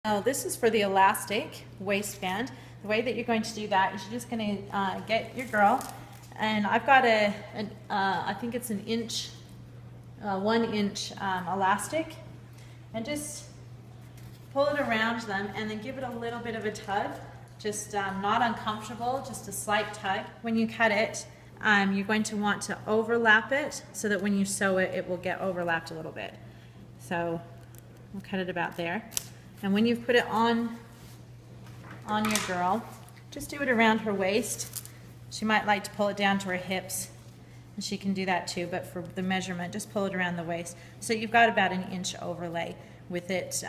Now this is for the elastic waistband. The way that you're going to do that is you're just going to get your girl, and I've got I think it's an inch, 1 inch elastic, and just pull it around them and then give it a little bit of a tug, just not uncomfortable, just a slight tug. When you cut it, you're going to want to overlap it so that when you sew it, it will get overlapped a little bit. So we'll cut it about there. And when you've put it on your girl, just do it around her waist. She might like to pull it down to her hips, and she can do that too, but for the measurement, just pull it around the waist. So you've got about an inch overlay with it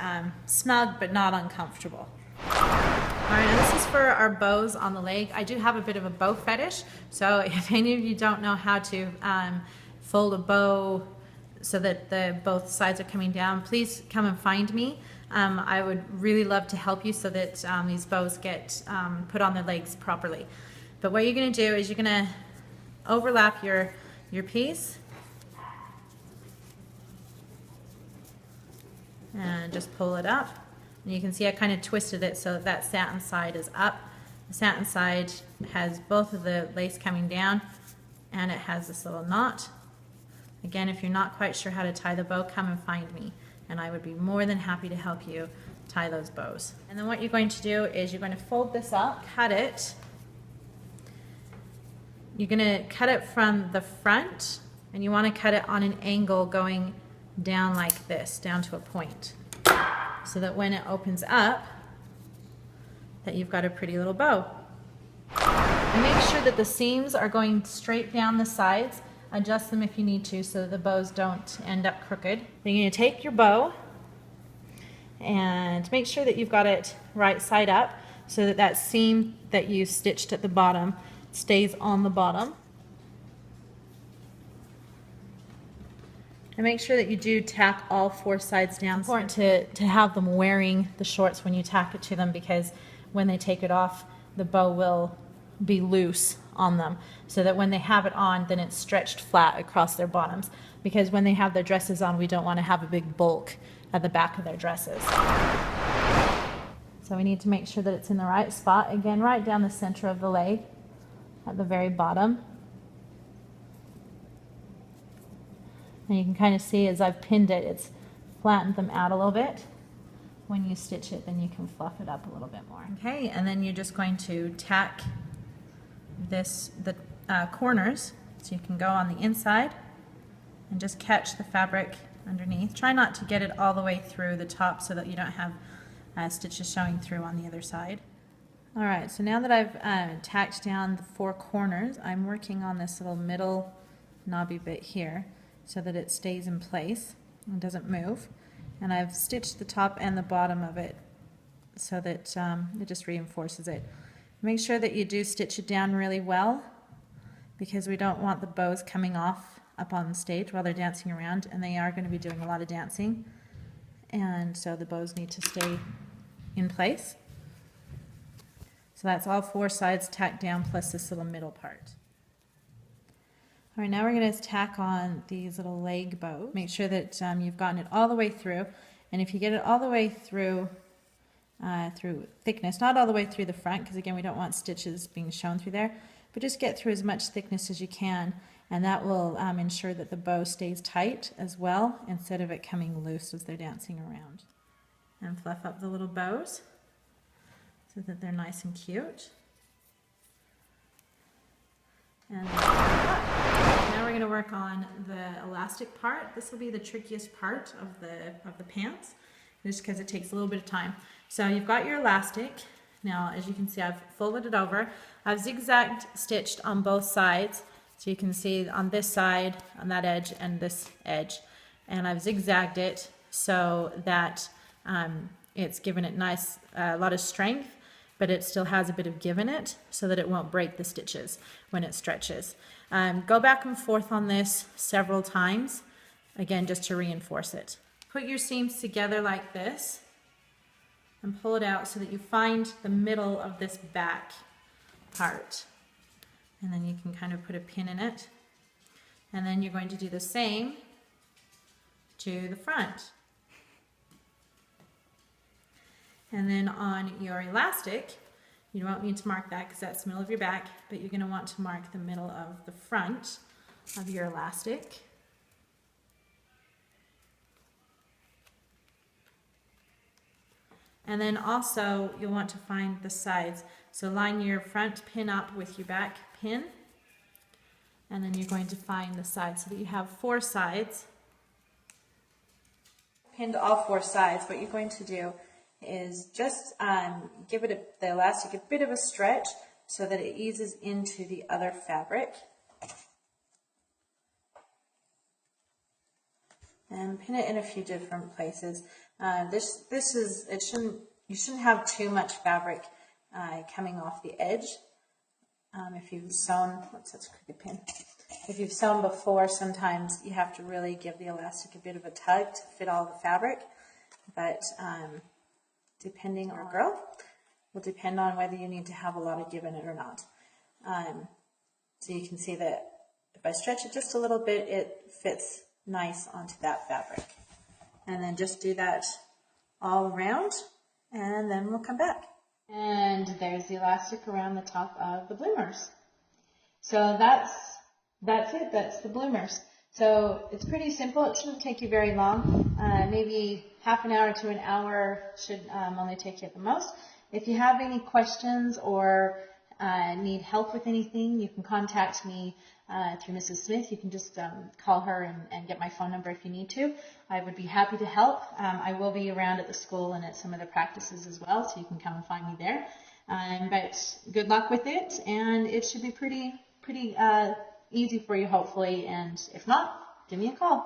snug but not uncomfortable. All right, now this is for our bows on the leg. I do have a bit of a bow fetish, so if any of you don't know how to fold a bow so that both sides are coming down, please come and find me. I would really love to help you so that these bows get put on their legs properly. But what you're going to do is you're going to overlap your piece and just pull it up. And you can see I kind of twisted it so that satin side is up. The satin side has both of the lace coming down, and it has this little knot. Again, if you're not quite sure how to tie the bow, come and find me, and I would be more than happy to help you tie those bows. And then what you're going to do is you're going to fold this up, cut it. You're going to cut it from the front, and you want to cut it on an angle going down like this, down to a point, so that when it opens up, that you've got a pretty little bow. And make sure that the seams are going straight down the sides. Adjust them if you need to so that the bows don't end up crooked. Then you're going to take your bow and make sure that you've got it right side up so that that seam that you stitched at the bottom stays on the bottom. And make sure that you do tack all 4 sides down. It's important to have them wearing the shorts when you tack it to them, because when they take it off, the bow will be loose on them, so that when they have it on, then it's stretched flat across their bottoms, because when they have their dresses on, we don't want to have a big bulk at the back of their dresses. So we need to make sure that it's in the right spot, again right down the center of the leg at the very bottom. And you can kind of see as I've pinned it, it's flattened them out a little bit. When you stitch it, then you can fluff it up a little bit more. Okay, and then you're just going to tack the corners, so you can go on the inside and just catch the fabric underneath. Try not to get it all the way through the top so that you don't have stitches showing through on the other side. All right, so now that I've tacked down the 4 corners, I'm working on this little middle knobby bit here so that it stays in place and doesn't move. And I've stitched the top and the bottom of it so that it just reinforces it. Make sure that you do stitch it down really well, because we don't want the bows coming off up on the stage while they're dancing around, and they are going to be doing a lot of dancing, and so the bows need to stay in place. So that's all 4 sides tacked down plus this little middle part. All right, now we're going to tack on these little leg bows. Make sure that you've gotten it all the way through, and if you get it all the way through thickness, not all the way through the front, because again we don't want stitches being shown through there, but just get through as much thickness as you can, and that will ensure that the bow stays tight as well, instead of it coming loose as they're dancing around. And fluff up the little bows so that they're nice and cute. And now we're going to work on the elastic part. This will be the trickiest part of the pants, just because it takes a little bit of time. So you've got your elastic. Now, as you can see, I've folded it over. I've zigzagged stitched on both sides. So you can see on this side, on that edge, and this edge. And I've zigzagged it so that it's given it nice, a lot of strength, but it still has a bit of give in it so that it won't break the stitches when it stretches. Go back and forth on this several times, again, just to reinforce it. Put your seams together like this and pull it out so that you find the middle of this back part. And then you can kind of put a pin in it. And then you're going to do the same to the front. And then on your elastic, you don't need to mark that because that's the middle of your back, but you're going to want to mark the middle of the front of your elastic. And then also you'll want to find the sides. So line your front pin up with your back pin, and then you're going to find the sides so that you have 4 sides. Pinned all 4 sides, what you're going to do is just give it the elastic a bit of a stretch so that it eases into the other fabric. And pin it in a few different places. You shouldn't have too much fabric coming off the edge. If you've sewn, what's such a crooked pin? If you've sewn before, sometimes you have to really give the elastic a bit of a tug to fit all the fabric. But depending on your girl, will depend on whether you need to have a lot of give in it or not. So you can see that if I stretch it just a little bit, it fits nice onto that fabric. And then just do that all around, and then we'll come back. And there's the elastic around the top of the bloomers. So that's it. That's the bloomers. So it's pretty simple. It shouldn't take you very long. Maybe half an hour to an hour should only take you at the most. If you have any questions or need help with anything, you can contact me through Mrs. Smith. You can just call her and get my phone number if you need to. I would be happy to help. I will be around at the school and at some of the practices as well, so you can come and find me there. But good luck with it, and it should be pretty easy for you, hopefully. And if not, give me a call.